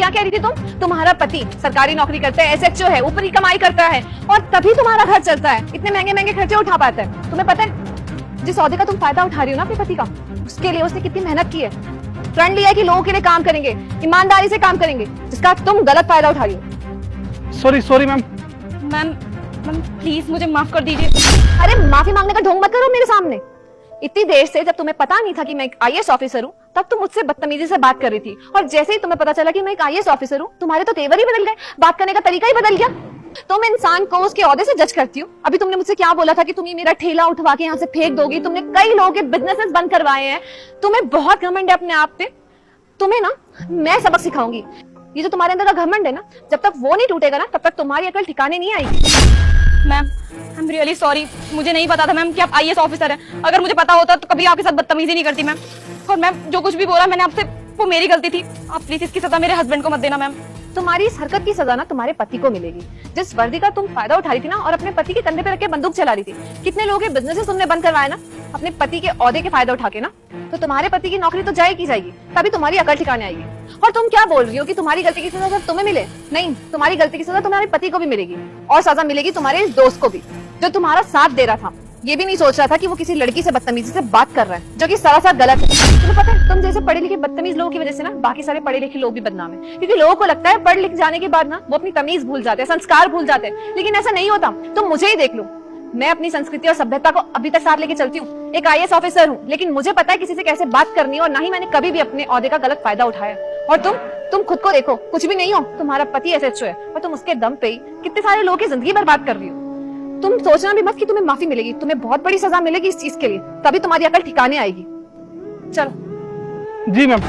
क्या कह रही थी तुम? तुम्हारा पति सरकारी नौकरी करता है, एसएचओ है, ऊपरी कमाई करता है और तभी तुम्हारा घर चलता है, इतने महंगे महंगे खर्चे उठा पाता है। तुम्हें पता है जिस औहदे का तुम फायदा उठा रही हो ना अपने पति का, उसके लिए उसने कितनी मेहनत की है। प्रण लिया है कि लोगों के लिए काम करेंगे, ईमानदारी से काम करेंगे, जिसका तुम गलत फायदा उठा रही हो। Sorry ma'am. मैम प्लीज मुझे माफ कर दीजिए। अरे माफी मांगने का ढोंग मत करो मेरे सामने। इतनी देर से जब तुम्हें पता नहीं था कि मैं एक आईएएस ऑफिसर हूँ, तब तुम मुझसे बदतमीजी से बात कर रही थी, और जैसे ही तुम्हें पता चला कि मैं एक आईएएस ऑफिसर हूँ, तुम्हारे तो तेवर ही बदल गए, बात करने का तरीका ही बदल गया। तुम इंसान को उसके ओहदे से जज करती हो। अभी तुमने मुझसे क्या बोला था कि तुम ये मेरा ठेला उठवा के यहाँ से फेंक दोगी। तुमने कई लोगों के बिजनेसेस बंद करवाए हैं। तुम्हें बहुत घमंड है अपने आप पे। तुम्हें ना मैं सबक सिखाऊंगी। ये जो तुम्हारे अंदर का घमंड है ना, जब तक वो नहीं टूटेगा ना, तब तक तुम्हारी अकल ठिकाने नहीं आएगी। Ma'am I am really sorry, मुझे नहीं पता था मैम कि आप आईएएस ऑफिसर हैं। अगर मुझे पता होता तो कभी आपके साथ बदतमीजी नहीं करती मैम। और मैम जो कुछ भी बोला मैंने आपसे, वो मेरी गलती थी। आप प्लीज इसकी सजा मेरे हस्बैंड को मत देना मैम। तुम्हारी इस हरकत की सजा ना तुम्हारे पति को मिलेगी। जिस वर्दी का तुम फायदा उठा रही थी ना और अपने पति के कंधे पे रख के बंदूक चला रही थी, कितने लोगों के बिजनेसेस तुमने बंद करवाए ना अपने पति के ओहदे के फायदा उठा के ना, तो तुम्हारे पति की नौकरी तो जाएगी जाएगी, तभी तुम्हारी अकल ठिकाने आएगी। और तुम क्या बोल रही हो कि तुम्हारी गलती की सजा सिर्फ तुम्हें मिले? नहीं, तुम्हारी गलती की सजा तुम्हारे पति को भी मिलेगी, और सजा मिलेगी तुम्हारे इस दोस्त को भी, जो तुम्हारा साथ दे रहा था। ये भी नहीं सोच रहा था कि वो किसी लड़की से बदतमीजी से बात कर रहा है, जो कि सरासर गलत है। तुम्हें पता है, तुम जैसे पढ़े लिखे बदतमीज लोगों की वजह से ना बाकी सारे पढ़े लिखे लोग भी बदनाम है, क्योंकि लोगों को लगता है पढ़ लिख जाने के बाद ना वो अपनी तमीज भूल जाते हैं, संस्कार भूल जाते हैं। लेकिन ऐसा नहीं होता। तुम मुझे ही देख लो, मैं अपनी संस्कृति और सभ्यता को अभी तक साथ लेके चलती हूँ। एक आईएएस ऑफिसर हूँ, लेकिन मुझे पता है किसी से कैसे बात करनी है, और ना ही मैंने कभी भी अपने ओहदे का गलत फायदा उठाया। और तुम खुद को देखो, कुछ भी नहीं हो। तुम्हारा पति एसएचओ है और तुम उसके दम पे ही कितने सारे लोगों की जिंदगी बर्बाद कर रही हो। तुम सोचना भी मत कि तुम्हें माफी मिलेगी, तुम्हें बहुत बड़ी सजा मिलेगी इस चीज के लिए, तभी तुम्हारी अकल ठिकाने आएगी। चलो। जी मैम।